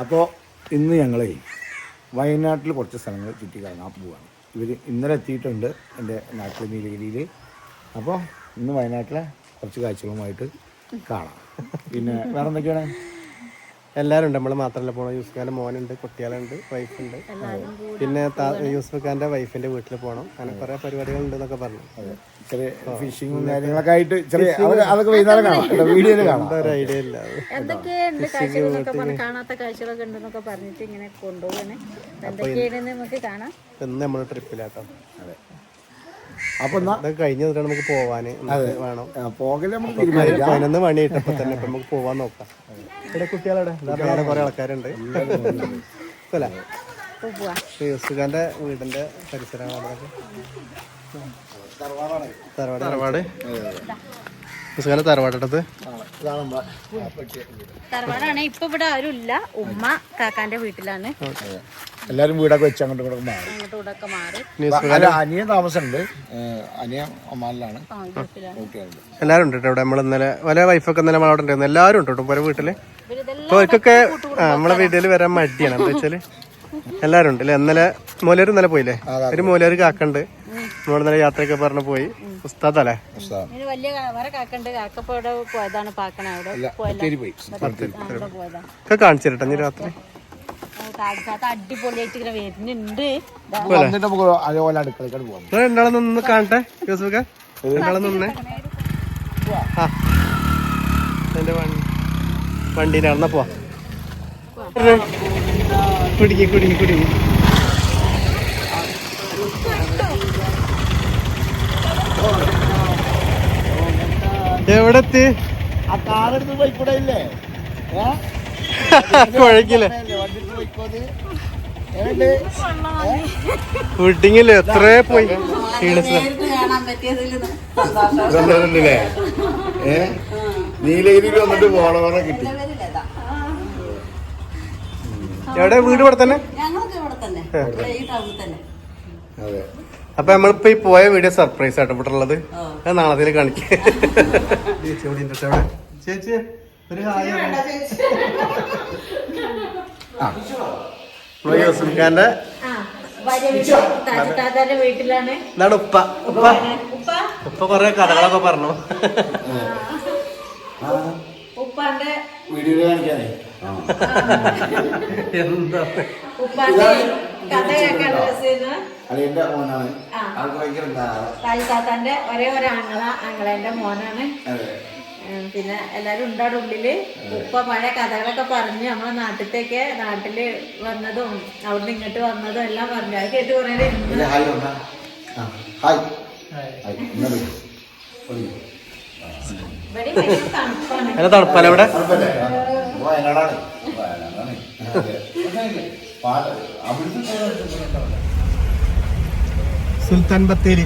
അപ്പോൾ ഇന്ന് ഞങ്ങളെ വയനാട്ടിൽ കുറച്ച് സ്ഥലങ്ങൾ ചുറ്റി കാണാൻ പോവുകയാണ്. ഇവർ ഇന്നലെ എത്തിയിട്ടുണ്ട് എൻ്റെ നാട്ടിൽ നീലഗിരിയിൽ. അപ്പോൾ ഇന്ന് വയനാട്ടിലെ കുറച്ച് കാഴ്ചകളുമായിട്ട് കാണാം. പിന്നെ വേറെ എന്തൊക്കെയാണ്? എല്ലാവരും ഉണ്ട്. നമ്മൾ മാത്രമല്ല പോകണം. യൂസുഫാൻ്റെ മോനുണ്ട്, കുട്ടികളുണ്ട്, വൈഫുണ്ട്. പിന്നെ യൂസുഫാൻ്റെ വൈഫിൻ്റെ വീട്ടിൽ പോകണം. അങ്ങനെ കുറേ പരിപാടികളുണ്ട് എന്നൊക്കെ പറഞ്ഞു. ചെറിയ ഫിഷിങ്ങും കാര്യങ്ങളൊക്കെ ആയിട്ട് ചെറിയ അതൊക്കെ വൈകുന്നേരം കാണാം, വീഡിയോയിൽ കാണാം. ഒരു ഐഡിയ ഇല്ല. ഇന്ന് നമ്മൾ ട്രിപ്പിലാട്ടോ. അതെ. അപ്പൊ കഴിഞ്ഞ നമുക്ക് പോവാന് വേണം. പോകല് നമുക്ക് 11 മണി ഇട്ടപ്പോ തന്നെ നമുക്ക് പോവാൻ നോക്കാം. ഇവിടെ കുട്ടികളവിടെ വേറെ കുറെ ആൾക്കാരുണ്ട്. യൂസുഫാന്റെ വീടിന്റെ പരിസരങ്ങളൊക്കെ തറവാട് യൂസുഫാന്റെ തറവാടത്ത് തറവാടാണ്. ഇപ്പൊ ഇവിടെ ആരും ഇല്ല. ഉമ്മ കാക്കാന്റെ വീട്ടിലാണ്. എല്ലാരും വീടൊക്കെ വെച്ച് അങ്ങോട്ടും ഇങ്ങോട്ടൊക്കെ മാറി. അനിയൻ താമസമുണ്ട്. അനിയൻ ഒമാനിലാണ്. എല്ലാരും ഉണ്ട് കേട്ടോ ഇവിടെ. നമ്മൾ ഇന്നലെ വല വൈഫൊക്കെ ഇന്നലെ നമ്മളവിടെ ഉണ്ടായിരുന്നു. എല്ലാരും ഉണ്ട് കേട്ടോ പല വീട്ടില്. അപ്പൊ അവർക്കൊക്കെ നമ്മളെ വീട്ടിൽ വരാൻ മടിയാണ്. എന്താ വെച്ചാല് എല്ലാരും ഉണ്ട് അല്ലെ. ഇന്നലെ മൂലര് ഇന്നലെ പോയില്ലേ? ഒരു മൂലര് കാക്കുണ്ട്. നമ്മൾ ഇന്നലെ യാത്രയൊക്കെ പറഞ്ഞു പോയി. ഉസ്താദല്ലേ വലിയ കാക്കുണ്ട്. കാക്കപ്പോ ഇവിടെ പോയതാണ്. പാക്കണ അവിടെ ഒക്കെ കാണിച്ചു തരട്ടെ ഇനി രാത്രി. അടിപൊളിയായിട്ട് ഇങ്ങനെ വരുന്നുണ്ട്. രണ്ടാളെ നിന്ന് കാണട്ടെ യൂസുഫൊക്കെ. രണ്ടാളെ നിന്ന് എന്റെ വണ്ടീൻ്റെ നടന്ന പോവാ. കുടുങ്ങി എവിടെ എത്തി? കുഴക്കില്ലേ ഫുഡിങ്ങില്ലേ? എത്ര പോയി നീലഗിരി വന്നിട്ട് പോണവരെ കിട്ടി. എവിടെ വീട്? ഇവിടെ തന്നെ. അപ്പൊ നമ്മളിപ്പോ ഈ പോയ വീഡിയോ സർപ്രൈസ് ആട്ടോ ഇവിടെ ഉള്ളത്. അത് നാളെ കാണിക്കാം. ചേച്ചി ഒരു ഹായ്. യൂസുഫാന്റെ വീട്ടിലാണ്. എന്താണ് ഉപ്പ കൊറേ കഥകളൊക്കെ പറഞ്ഞു. ഉപ്പാന്റെ വീഡിയോ കാണിക്കാനേ എന്താ ഉപ്പാന്റെ കഥ കേൾക്കാൻ രസമായിരുന്നു. അളിയന്റെ മോനാണ്. താത്താന്റെ ഒരേ ഒരു ആങ്ങളെന്റെ മോനാണ്. പിന്നെ എല്ലാരും ഉണ്ടാടെ ഉള്ളില്. ഉപ്പ പഴയ കഥകളൊക്കെ പറഞ്ഞു. നമ്മളെ നാട്ടില് വന്നതും അവിടുന്ന് ഇങ്ങോട്ട് വന്നതും എല്ലാം പറഞ്ഞു. അത് കേട്ട് കുറേ തണുപ്പല്ലേ ഇവിടെ? സുൽത്താൻ ബത്തേരി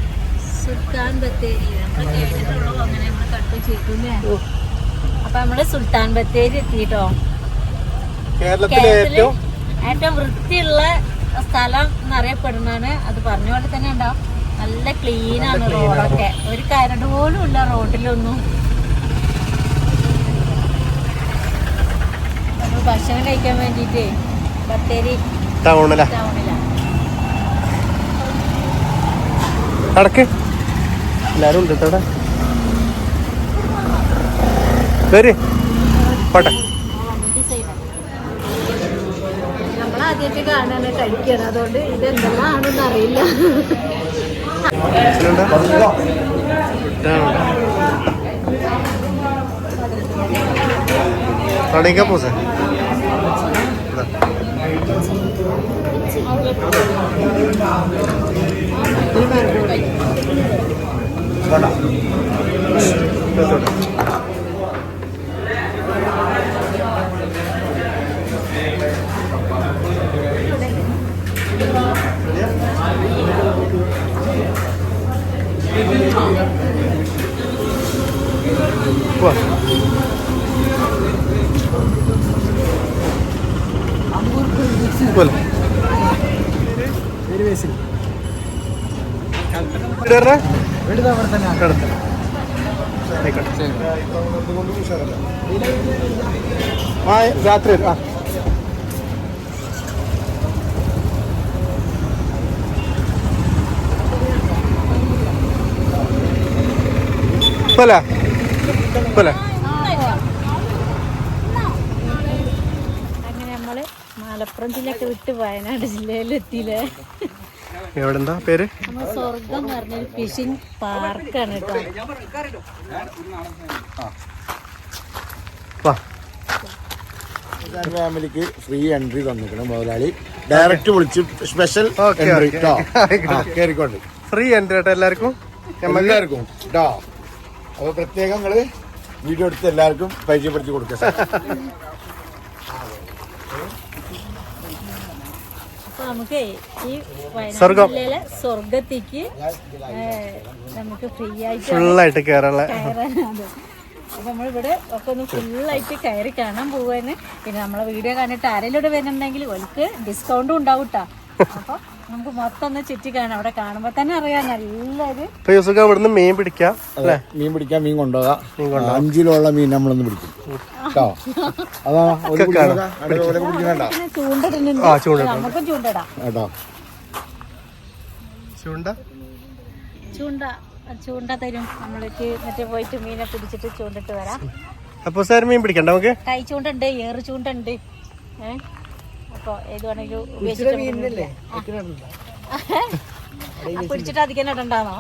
അങ്ങനെ നമ്മള് കണ്ടു ചെയ്തൂല്ലേ. അപ്പൊ നമ്മള് സുൽത്താൻ ബത്തേരി എത്തിട്ടോ. കേരളത്തിലെ ഏറ്റവും വൃത്തിയുള്ള സ്ഥലം എന്നറിയപ്പെടുന്നതാണ്. അത് പറഞ്ഞ പോലെ തന്നെ ഉണ്ടാവും. നല്ല ക്ലീനാണ് റോഡൊക്കെ. ഒരു കരട് പോലും ഇല്ല റോഡിലൊന്നും. നമ്മൾ ഭക്ഷണം കഴിക്കാൻ വേണ്ടിട്ട് ബത്തേരി ടൗണിലാണ്. കടക്ക് എല്ലാരും ഉണ്ട് കേട്ടോ. വരി പോട്ടെ. നമ്മളാദ്യമായിട്ട് കാണാൻ കഴിക്കണം. അതുകൊണ്ട് ഇതെന്താണെന്ന് അറിയില്ല. തുടങ്ങിക്കാൻ പോസേ രാത്രി പോലെ പോലെ അങ്ങനെ നമ്മള് മലപ്പുറം ജില്ലയൊക്കെ വിട്ട് വയനാട് ജില്ലയിലെത്തിയില്ലേ. എവിടെന്താ പേര്? നമ്മൾ സ്വർഗം എന്ന് പറഞ്ഞൊരു ഫിഷിംഗ് പാർക്കാണ് കേട്ടോ. ഫാമിലിക്ക് ഫ്രീ എൻട്രി തന്നിക്കണം മുതലാളി. ഡയറക്റ്റ് വിളിച്ച് സ്പെഷ്യൽ എൻട്രി കേറിക്കൊണ്ട് ഫ്രീ എൻട്രി കേട്ടോ എല്ലാവർക്കും എല്ലാവർക്കും കേട്ടോ. അപ്പൊ പ്രത്യേകം നിങ്ങള് വീഡിയോ എടുത്ത് എല്ലാവർക്കും പരിചയപ്പെടുത്തി കൊടുക്കുക. അപ്പൊ നമുക്ക് ഈ വയനാട് ജില്ലയിലെ സ്വർഗത്തേക്ക് നമുക്ക് ഫ്രീ ആയിട്ട് ഫുള്ളായിട്ട് കയറാനുള്ള. അപ്പൊ നമ്മളിവിടെ ഒക്കെ ഒന്ന് ഫുള്ളായിട്ട് കയറി കാണാൻ പോവാന്. പിന്നെ നമ്മളെ വീഡിയോ കണ്ടിട്ട് ആരെങ്കിലും ഇവിടെ വരുന്നുണ്ടെങ്കിൽ ഓൾക്ക് ഡിസ്കൗണ്ടും ഉണ്ടാവും കേട്ടോ. അപ്പൊ നമുക്ക് മൊത്തം ഒന്ന് ചുറ്റി കാണാം. അവിടെ കാണുമ്പോ തന്നെ അറിയാം നല്ലൊരു. ഇവിടുന്ന് മീൻ പിടിക്കാം അല്ലെ? മീൻ പിടിക്കാൻ മീൻ കൊണ്ടുപോകാം. 5 കിലോ ഉള്ള മീൻ നമ്മളൊന്ന് പിടിക്കും കേട്ടോ. അതാ ചൂണ്ടിടുന്നുണ്ട്. നമുക്കും ചൂണ്ടിടാം കേട്ടോ. ചൂണ്ട തരും നമ്മൾക്ക്. മറ്റേ പോയിട്ട് മീനെ പിടിച്ചിട്ട് ചൂണ്ടിട്ട് വരാം. അപ്പൊ സാർ മീൻ പിടിക്കണ്ട നമുക്ക്? കൈ ചൂണ്ടുണ്ട്, ഏറ് ചൂണ്ടുണ്ട്. അപ്പൊ ഏത് വേണമെങ്കിലും പിടിച്ചിട്ട് അധികം ഇടണ്ടാന്നോ?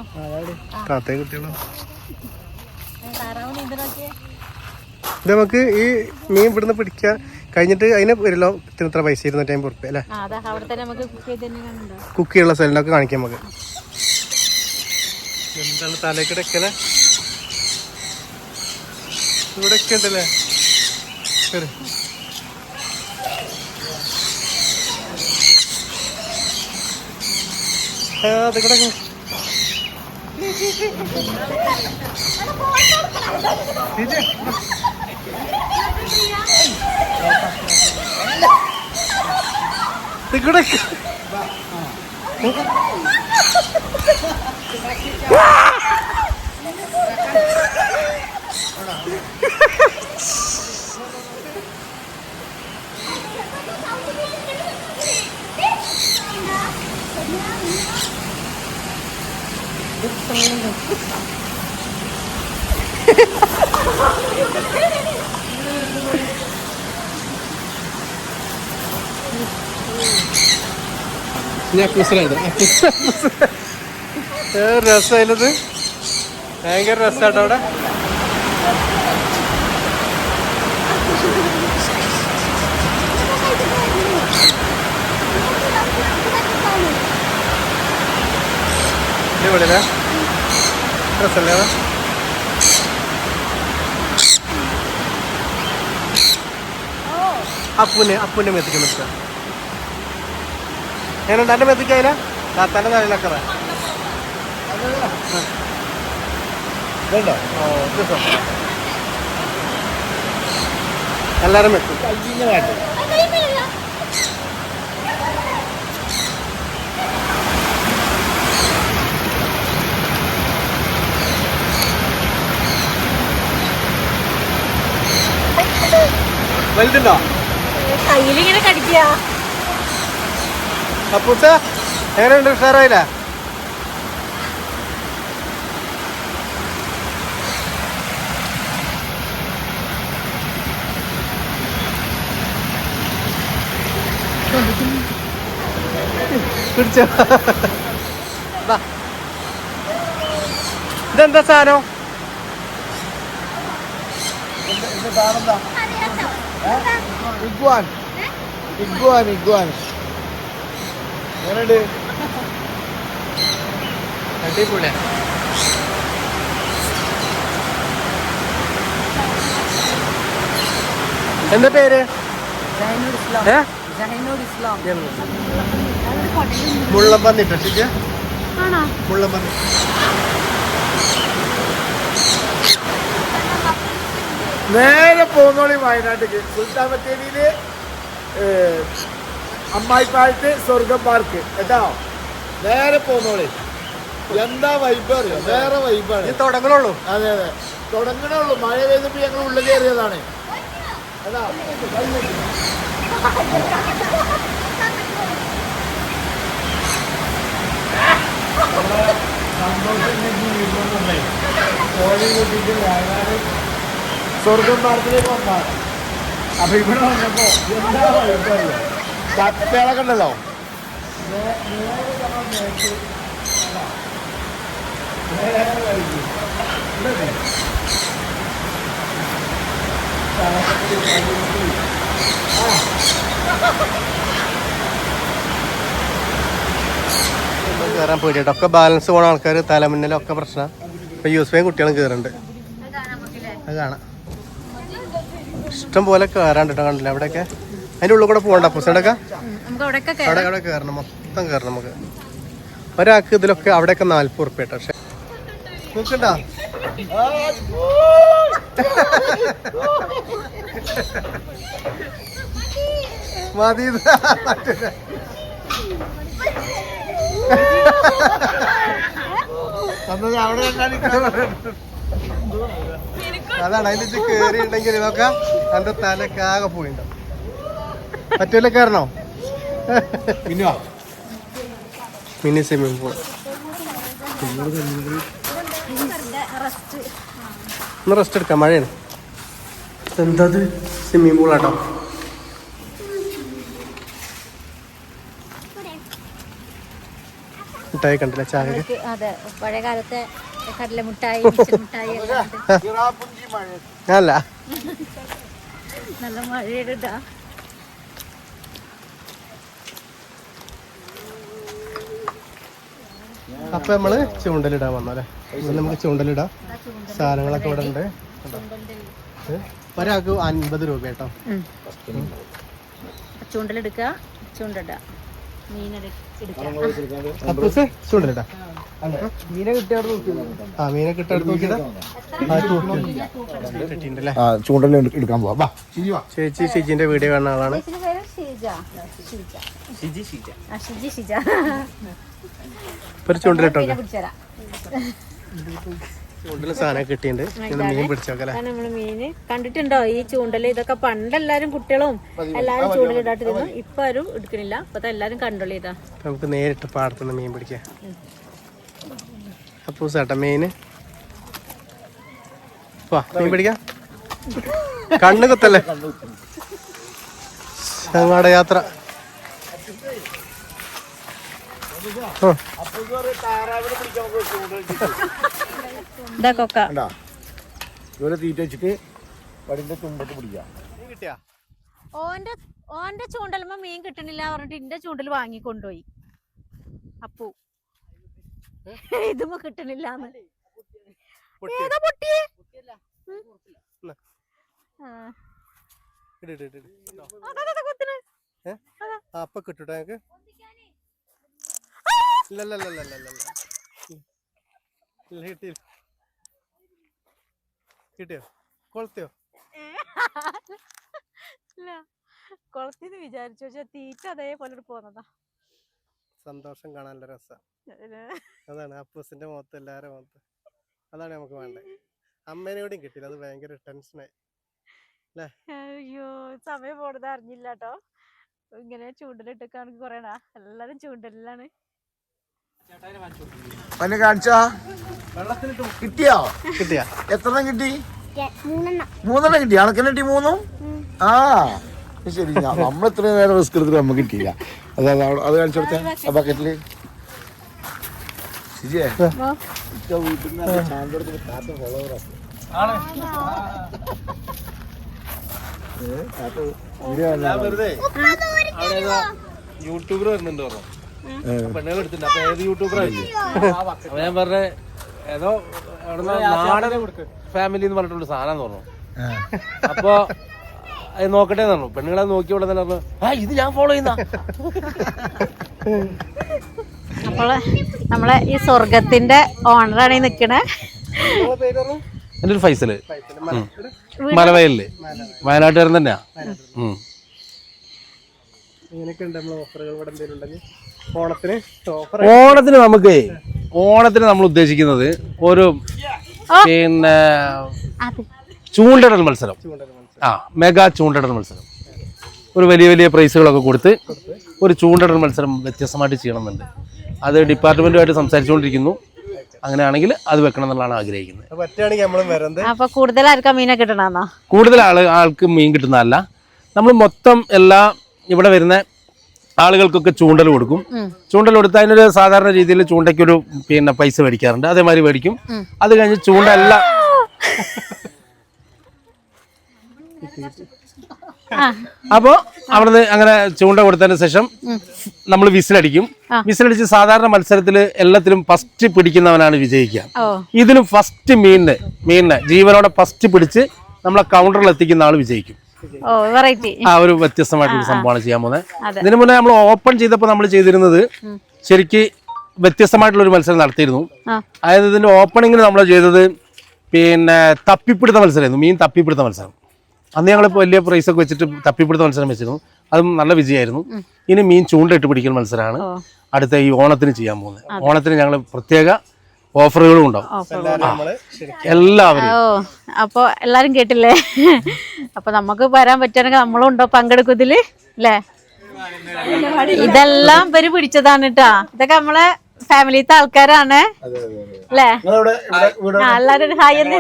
താറാവ് നീന്തലൊക്കെ നമുക്ക് ഈ മീൻ ഇവിടുന്ന് പിടിക്കാൻ കഴിഞ്ഞിട്ട് അതിന് വരില്ലോ ഇത്ര പൈസ 250 ഉറുപ്പ്യ അല്ലേ? അവിടെ തന്നെ നമുക്ക് കുക്ക് ചെയ്യാനുള്ള സ്ഥലങ്ങളൊക്കെ കാണിക്കാം നമുക്ക്. എന്താണ് തലക്കിടക്കല്ലേ ഇവിടെ ഒക്കെ ഉണ്ടല്ലേ? ശരി അത് കിടക്കും. രസമായത് ഭയങ്കര രസമാട്ടോ അവിടെ. അടിപൊളിയല്ലേ? രസമല്ലേ? അപ്പൂന്റെ മെത്തിക്ക് നിൽക്കുക. ഞാനുണ്ട് എൻ്റെ മെത്തിക്കായില്ല താത്താൻ്റെ തലയിലക്കറ എല്ലാരും മെത്തും. വലുതുണ്ടോ? കയ്യിലിങ്ങനെ കടിക്കുക. അപ്പൂച്ച എങ്ങനെയുണ്ട്? ഉഷാറായില്ല? പിടിച്ചോ? ഇതെന്താ സാധനം? ഇഗ്വാൻ. എങ്ങനെയുണ്ട്? അടിപൊളിയാ. എന്താ പേര്? മുള്ളമ്പന്നി. മുള്ളമ്പന്നി നേരെ പോന്നോളി വയനാട്ടിക്ക്. സുൽത്താൻ ബത്തേരിയില് അമ്മായിപ്പാലത്ത് സ്വർഗം പാർക്ക് കേട്ടോ. നേരെ പോന്നോളി. എന്താ വൈബ് അറിയോ, വേറെ വൈബാണ്. ഇത് തുടങ്ങണുള്ളൂ. അതെ അതെ, തുടങ്ങണേ ഉള്ളൂ. മഴ പെയ്തപ്പോ ഞങ്ങൾ ഉള്ളിൽ കയറിയതാണ്. അതാ സ്വർഗം പാർക്കിലേക്ക് വന്നാണ്. അപ്പൊ ഇവിടെ വന്നപ്പോ എന്താ വൈബറിയോ, കപ്പകളൊക്കെ ഉണ്ടല്ലോ. കയറാൻ പേടിയാട്ടോ. ഒക്കെ ബാലൻസ് പോണ ആൾക്കാർ, തലമുന്നിലൊക്കെ പ്രശ്നം. ഇപ്പൊ യൂസ്ഫയും കുട്ടികളും കയറുന്നുണ്ട്. അത് കാണാം. ഇഷ്ടം പോലെ കയറാണ്ട് കണ്ടില്ല അവിടെയൊക്കെ. അതിൻ്റെ ഉള്ളിൽ കൂടെ പോകണ്ട പുസ്തകമൊക്കെ അവിടെ കയറണം, മൊത്തം കയറണം നമുക്ക്. ഒരാൾക്ക് ഇതിലൊക്കെ അവിടെയൊക്കെ 40 ഉറുപ്പ്യ കേട്ടോ. പക്ഷെ നോക്കണ്ടോ മതി. അതാണ് അതിൽ കേറിയിട്ടുണ്ടെങ്കിൽ നോക്കാം എന്റെ തലക്കാകെ പോയിണ്ടാവും. പറ്റൂല കയറണോ? Mini swimming pool. ഒന്ന് റെസ്റ്റ് എടുക്കാം, മഴയാണ്. എന്താ സ്വിമ്മിംഗ് പൂളാട്ടോ. മിഠായി കണ്ടില്ല, ചായ. അതെ, പഴയ കാലത്തെ കടലമുട്ടായി അല്ല, നല്ല മഴയിടാ. അപ്പൊ നമ്മള് ചൂണ്ടലിടാൻ വന്നല്ലേ. നമുക്ക് ചൂണ്ടലിടാം. സാധനങ്ങളൊക്കെ ഇവിടെ ഉണ്ട്. ഒരാൾക്ക് 50 രൂപ കേട്ടോ. ചൂണ്ടലെടുക്ക, ചൂണ്ടിട, ചൂണ്ടലിടാ. മീനെ കിട്ടാൻ ചൂണ്ടൽ എടുക്കാൻ പോവാ. ചേച്ചി ഷിജിന്റെ വീഡിയോ കാണുന്ന ആളാണ്. ചൂണ്ടലിട്ടോ, ചൂണ്ടല് സാധനം കിട്ടിയിട്ടുണ്ട്. മീൻ പിടിച്ചോക്കല്ലേ. നമ്മള് മീന് കണ്ടിട്ടുണ്ടോ ഈ ചൂണ്ടല്? ഇതൊക്കെ പണ്ടെല്ലാരും കുട്ടികളും എല്ലാരും ചൂണ്ടലിടാട്ടിരുന്നു. ഇപ്പൊ ആരും എടുക്കണില്ല. ഇപ്പത്തെ എല്ലാരും കണ്ടോളി. ഇതാ നമുക്ക് നേരിട്ട് പാടത്തുനിന്ന് മീൻ പിടിക്കാം. അപ്പൂ ചേട്ടാ മീന് മീൻ പിടിക്കാം. കണ്ണ് കുത്തല്ലേ ഞങ്ങളുടെ യാത്ര. തീറ്റ വെച്ചിട്ട് വടിന്റെ തുമ്പത്ത് പിടിക്കാം. ഓന്റെ ചൂണ്ടലുമ്പോ മീൻ കിട്ടണില്ല പറഞ്ഞിട്ട് ഇന്റെ ചൂണ്ടൽ വാങ്ങിക്കൊണ്ടുപോയി. അപ്പു ഇതുമ്പോ കിട്ടണില്ല. അപ്പൊ കിട്ടൂട്ടോ ഞങ്ങക്ക്. കിട്ടിയോ? കൊളത്തിയോ? കൊളത്തിന്ന് വിചാരിച്ചു. പക്ഷെ തീറ്റ അതേപോലെ പോന്നതാ. സന്തോഷം കാണാനുള്ള രസം അതാണ്. അപ്പൂസിന്റെ മുഖത്ത്, എല്ലാരും മുഖത്ത്. അതാണ് നമുക്ക് വേണ്ടത്. അമ്മേനോടും കിട്ടില്ല, അത് ഭയങ്കര ടെൻഷനായി. അയ്യോ, സമയം പോണത് അറിഞ്ഞില്ല കേട്ടോ. ഇങ്ങനെ ചൂണ്ടലിട്ടൊക്കെയാണെങ്കിൽ കൊറേടാ. എല്ലാരും ചൂണ്ടലിലാണ്. കാണിച്ചാ കിട്ടിയോ? കിട്ടിയാ? എത്ര കിട്ടി? 3 കിട്ടി. അണക്കിന് കിട്ടി 3. ആ ശരി. നമ്മൾ ഇത്രയും നേരം റിസ്ക് എടുത്തിട്ട് നമുക്ക് കിട്ടിയില്ല. അതായത് അത് കാണിച്ചു കൊടുത്തേ ആ ബക്കറ്റില്. ശരിയേ വീട്ടിൽ നിന്ന് ചാൻസ് ഫോളോവറാണ്. യൂട്യൂബർ വരുന്നുണ്ട് പറഞ്ഞു. പെണ്ണുകൾ എടുത്തിട്ടുണ്ട്. അപ്പൊ ഏത് യൂട്യൂബറായില്ലേ? അപ്പൊ ഞാൻ പറഞ്ഞ ഏതോ നാടൻ ഫാമിലി എന്ന് പറഞ്ഞിട്ടുള്ള സാധനം പറഞ്ഞു. അപ്പൊ നോക്കട്ടെ പറഞ്ഞു. പെണ്ണുങ്ങളെ നോക്കി ഇവിടെ തന്നെ പറഞ്ഞു, ഇത് ഞാൻ ഫോളോ ചെയ്യുന്ന. നമ്മളെ നമ്മളെ ഈ സ്വർഗത്തിന്റെ ഓണറാണ് ഈ നിക്കണേ. എൻ്റെ ഒരു ഫൈസല്, മലവയലില്, വയനാട്ടുകാരൻ തന്നെയാ. ഓണത്തിന് നമുക്ക് ഓണത്തിന് നമ്മൾ ഉദ്ദേശിക്കുന്നത് ഒരു പിന്നെ ചൂണ്ടയിടൽ മത്സരം. മെഗാ ചൂണ്ടയിടൽ മത്സരം. ഒരു വലിയ വലിയ പ്രൈസുകളൊക്കെ കൊടുത്ത് ഒരു ചൂണ്ടയിടൽ മത്സരം വ്യത്യസ്തമായിട്ട് ചെയ്യണമെന്നുണ്ട്. അത് ഡിപ്പാർട്ട്മെന്റുമായിട്ട് സംസാരിച്ചുകൊണ്ടിരിക്കുന്നു. അങ്ങനെയാണെങ്കിൽ അത് വെക്കണം എന്നുള്ളതാണ് ആഗ്രഹിക്കുന്നത്. അപ്പൊ കൂടുതൽ ആർക്കാ മീനെ കിട്ടണമെന്നോ? കൂടുതൽ ആൾക്ക് മീൻ കിട്ടുന്നതല്ല, നമ്മൾ മൊത്തം എല്ലാ ഇവിടെ വരുന്ന ആളുകൾക്കൊക്കെ ചൂണ്ടൽ കൊടുക്കും. ചൂണ്ടൽ കൊടുത്ത് അതിനൊരു സാധാരണ രീതിയിൽ ചൂണ്ടയ്ക്കൊരു പിന്നെ പൈസ മേടിക്കാറുണ്ട്, അതേമാതിരി മേടിക്കും. അത് കഴിഞ്ഞ് ചൂണ്ട എല്ലാം അപ്പോൾ അവിടുന്ന് അങ്ങനെ ചൂണ്ട കൊടുത്തതിന് ശേഷം നമ്മൾ വിസിലടിക്കും. വിസിലടിച്ച് സാധാരണ മത്സരത്തിൽ എല്ലാത്തിലും ഫസ്റ്റ് പിടിക്കുന്നവനാണ് വിജയിക്കുക. ഇതിലും ഫസ്റ്റ് മീനിനെ ജീവനോടെ ഫസ്റ്റ് പിടിച്ച് നമ്മളെ കൗണ്ടറിൽ എത്തിക്കുന്ന ആൾ വിജയിക്കും. ആ ഒരു വ്യത്യസ്തമായിട്ടുള്ള സംഭവമാണ് ചെയ്യാൻ പോകുന്നത്. ഇതിനു മുന്നേ നമ്മൾ ഓപ്പൺ ചെയ്തപ്പോൾ നമ്മൾ ചെയ്തിരുന്നത് ശരിക്ക് വ്യത്യസ്തമായിട്ടുള്ള ഒരു മത്സരം നടത്തിയിരുന്നു. അതായത് ഇതിന്റെ ഓപ്പണിങ്ങിന് നമ്മൾ ചെയ്തത് പിന്നെ തപ്പിപ്പിടുത്ത മത്സരമായിരുന്നു, മീൻ തപ്പിപ്പിടുത്ത മത്സരം. അന്ന് ഞങ്ങൾ വലിയ പ്രൈസൊക്കെ വെച്ചിട്ട് തപ്പിപ്പിടുത്ത മത്സരം വെച്ചിരുന്നു, അതും നല്ല വിജയമായിരുന്നു. ഇനി മീൻ ചൂണ്ടയിട്ട് പിടിക്കുന്ന മത്സരമാണ് അടുത്ത ഈ ഓണത്തിന് ചെയ്യാൻ പോകുന്നത്. ഓണത്തിന് ഞങ്ങൾ പ്രത്യേക ഓഫറുകളും ഉണ്ടാവും എല്ലാവരും. അപ്പൊ എല്ലാരും കേട്ടില്ലേ? അപ്പൊ നമുക്ക് വരാൻ പറ്റുകയാണെങ്കിൽ നമ്മളും ഉണ്ടോ പങ്കെടുക്കും ഇതില് അല്ലേ? ഇതെല്ലാം ഇവര് പിടിച്ചതാണ് കേട്ടാ. ഇതൊക്കെ നമ്മളെ ഫാമിലിത്തെ ആൾക്കാരാണ് അല്ലേ? എല്ലാരും ഹായ് എന്ന്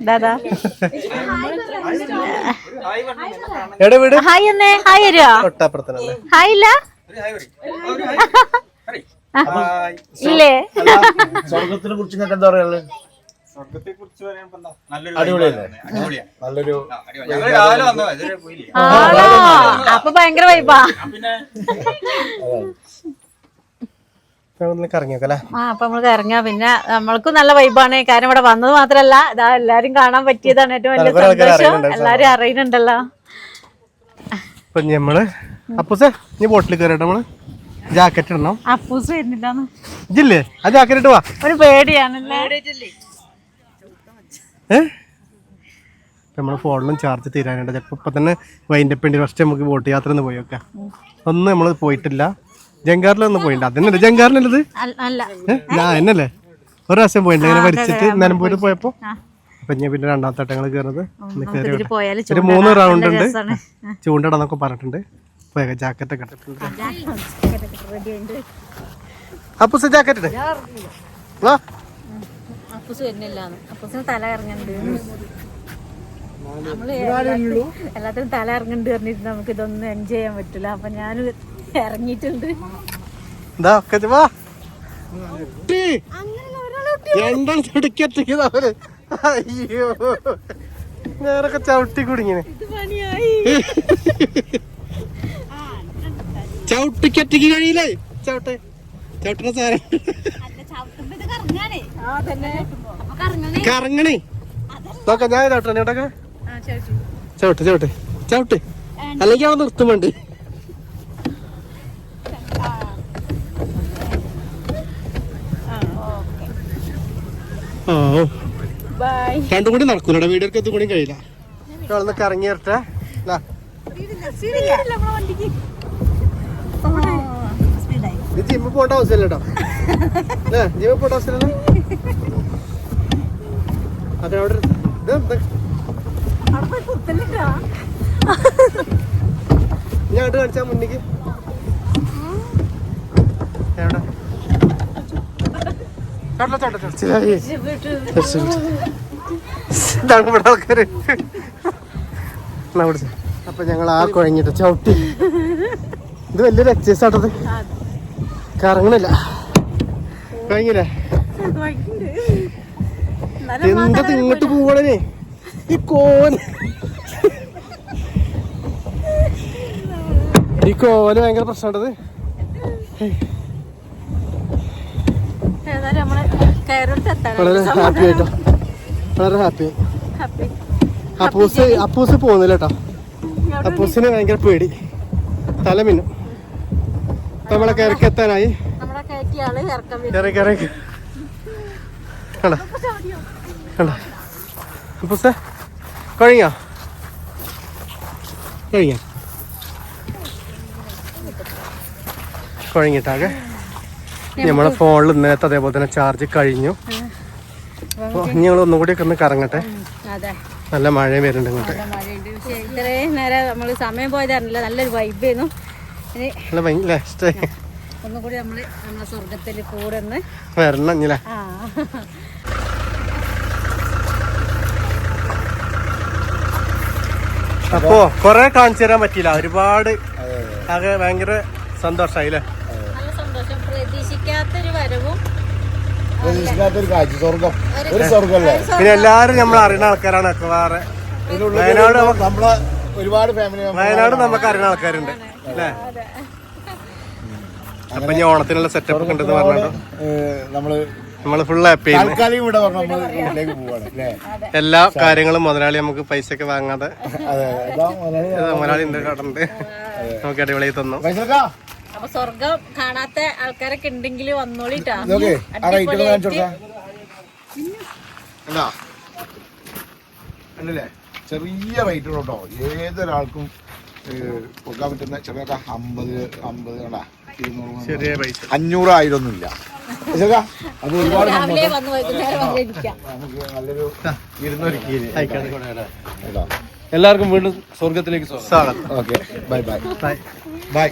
ദാദാ ഹായ് എന്നേ. ഹായ് വരുവോ? ഹായ് ഇല്ല ഇല്ലേ? സ്വർഗത്തിനെ കുറിച്ച് എന്താ പറയാ? അപ്പൊ ഭയങ്കര വൈബാ. അപ്പൊ നമ്മൾക്ക് ഇറങ്ങാം. പിന്നെ നമ്മൾക്കും നല്ല വൈബാണ്. കാരണം ഇവിടെ വന്നത് മാത്രല്ല, ഇതാ എല്ലാരും കാണാൻ പറ്റിയതാണ് ഏറ്റവും വലിയ സന്തോഷം. എല്ലാരും അറിയുന്നുണ്ടല്ലോ. നമ്മള് അപ്പൂസേ നീ ബോട്ടിൽ കയറിയിട്ട് നമ്മള് ജാക്കറ്റ് ഇടണം. അപ്പൂസ് വരുന്നില്ലാന്ന് ഇല്ലേ? ആ ജാക്കറ്റ് ഇട്ട് വാ. ഒരു പേടിയാണല്ലേ? നമ്മള് ഫോണിലും ചാർജ് തീരാനുണ്ട്. ചിലപ്പോ ഇപ്പൊ തന്നെ വൈൻഡപ്പിന്റെ ഫസ്റ്റ് നമുക്ക് ബോട്ട് യാത്ര ഒന്ന് പോയി വെക്കാം. ഒന്നും നമ്മള് പോയിട്ടില്ല. ജങ്കാറിലൊന്നും പോയിട്ടുണ്ട്. അതന്നെ ജങ്കാറിനല്ലത് ഞാൻ എന്നല്ലേ ഒരു പ്രാവശ്യം പോയിട്ടുണ്ട്. അങ്ങനെ ഭരിച്ചിട്ട് നിലമ്പൂര് പോയപ്പോ. അപ്പൊ ഞാൻ പിന്നെ രണ്ടാമത്തെ ഞങ്ങൾ കയറുന്നത് ഒരു 3 റൗണ്ട് ഉണ്ട്. ചൂണ്ടിടാന്നൊക്കെ പറഞ്ഞിട്ടുണ്ട്. പോയ ജാക്കറ്റൊക്കെ ഇട്ടിട്ടുണ്ട്. അപ്പൂസ് ജാക്കറ്റ് ഇട്. വാ. അപ്പൂസ് വരുന്നില്ലാന്ന്. അപ്പൂസിന് തല ഇറങ്ങുന്നുണ്ട്. എല്ലാത്തിനും തല ഇറങ്ങുന്നുണ്ട് പറഞ്ഞിട്ട് നമുക്ക് ഇതൊന്നും എൻജോയ് ചെയ്യാൻ പറ്റില്ല. അപ്പൊ ഞാൻ ഇറങ്ങിയിട്ടുണ്ട്. നേരൊക്കെ ചവിട്ടി കുടുങ്ങിനെ. ചവിട്ടിക്കറ്റിക്ക് കഴിയില്ലേ? ചവിട്ടുന്ന സാധനം കറങ്ങണേ. നോക്കാം ഞാൻ ചവിട്ടണേ. ഇവിടൊക്കെ ചവിട്ട് അല്ലെങ്കിൽ അവൻ നിർത്തും വേണ്ടി. ഓ രണ്ടും കൂടി നടക്കൂലടാ. വീഡിയോ എടുക്കത്തും കൂടി കഴിയില്ല. ഇവിടുന്നൊക്കെ ഇറങ്ങി വരട്ടെ. ജിമ്മ് പോണ്ട ആവശ്യമില്ലട്ടോ. ജിമ്മ് പോണ്ട ആവശ്യമില്ല. അതവിടെ ഞാൻ അങ്ങോട്ട് കാണിച്ചാ മുന്നിക്ക്. എവിടെ ഇതാണ് ഇവിടെ ആൾക്കാര്. അപ്പൊ ഞങ്ങൾ ആ കുഴങ്ങിട്ട് ചവിട്ടി. ഇത് വലിയൊരു എക്സസൈസ് ആട്ടത്. കറങ്ങണില്ല. കഴിഞ്ഞില്ലേ? എന്തത് ഇങ്ങോട്ട് പോവണേ ഈ കോന്. ഈ കോന് ഭയങ്കര പ്രശ്നമുണ്ടത്. വളരെ ഹാപ്പി ആയിട്ടോ. വളരെ ഹാപ്പി. അപ്പൂസ് പോകുന്നില്ല കേട്ടോ. അപ്പൂസിന് ഭയങ്കര പേടി. തല മിന്നും. നമ്മളെ കയറിക്കെത്താനായി. കയറി അപ്പൂസേ കഴിഞ്ഞോ? കുഴങ്ങിട്ടാകെ നമ്മളെ ഫോണിൽ ഇന്നത്തെ അതേപോലെ തന്നെ ചാർജ് കഴിഞ്ഞു. അപ്പോൾ ഇനി ഞങ്ങൾ ഒന്നുകൂടി ഒക്കെ ഒന്ന് കറങ്ങട്ടെ. അതെ, നല്ല മഴയും വരുന്നുണ്ട് ഇങ്ങോട്ട്. മഴയുണ്ട്. പക്ഷേ ഇത്രയും നേരം നമ്മൾ സമയം പോയതായിരുന്നില്ല, നല്ലൊരു വൈബായിരുന്നു. ഇനി നല്ല ഭയങ്കര ഇഷ്ടമായി. ഒന്നുകൂടി നമ്മളെ സ്വർഗത്തിൽ കൂടെ ഒന്ന് വരണം ഇല്ലേ. അപ്പോ കൊറേ കാണിച്ചു തരാൻ പറ്റിയില്ല, ഒരുപാട് ആകെ ഭയങ്കര സന്തോഷായില്ലേ. നല്ല സന്തോഷം. പ്രതീക്ഷിക്കാത്തൊരു വരവും പ്രതീക്ഷിക്കാത്തൊരു കാഴ്ച, സ്വർഗം, ഒരു സ്വർഗല്ലേ. പിന്നെ എല്ലാരും നമ്മൾ അറിയുന്ന ആൾക്കാരാണ് ഒക്കെ. വേറെ വയനാട് നമ്മളെ ഒരുപാട് ഫാമിലി, വയനാട് നമുക്ക് അറിയുന്ന ആൾക്കാരുണ്ട് അല്ലേ. അപ്പൊ ഇനി ഓണത്തിനുള്ള സെറ്റപ്പ് ഒക്കെ ഉണ്ടെന്ന് പറഞ്ഞോ. നമ്മള് ഫുൾ ഹാപ്പി. എല്ലാ കാര്യങ്ങളും മുതലാളി നമുക്ക് പൈസ ഒക്കെ വാങ്ങാതെ മുതലാളി ഉണ്ട്, കടണ്ട് നമുക്ക് അടിപൊളി തന്നു. അപ്പൊ സ്വർഗം കാണാത്ത ആൾക്കാരൊക്കെ ഉണ്ടെങ്കിൽ വന്നോളിട്ടാ. ചെറിയ റേറ്റ് കേട്ടോ, ഏതൊരാൾക്കും കൊടുക്കാൻ പറ്റുന്ന ചെറിയ 50 കണ്ടാ 200 ചെറിയ പൈസ 500 ആയിരൊന്നുമില്ല. അത് ഒരുപാട് രാവിലെ വന്ന് വൈകുന്നേരം വന്നിരിക്കാം. നമുക്ക് നല്ലൊരു വിരുന്നൊരുക്കിയില്ലേ. എല്ലാവർക്കും വീണ്ടും സ്വർഗത്തിലേക്ക് സ്വാഗതം. Okay, bye bye bye bye.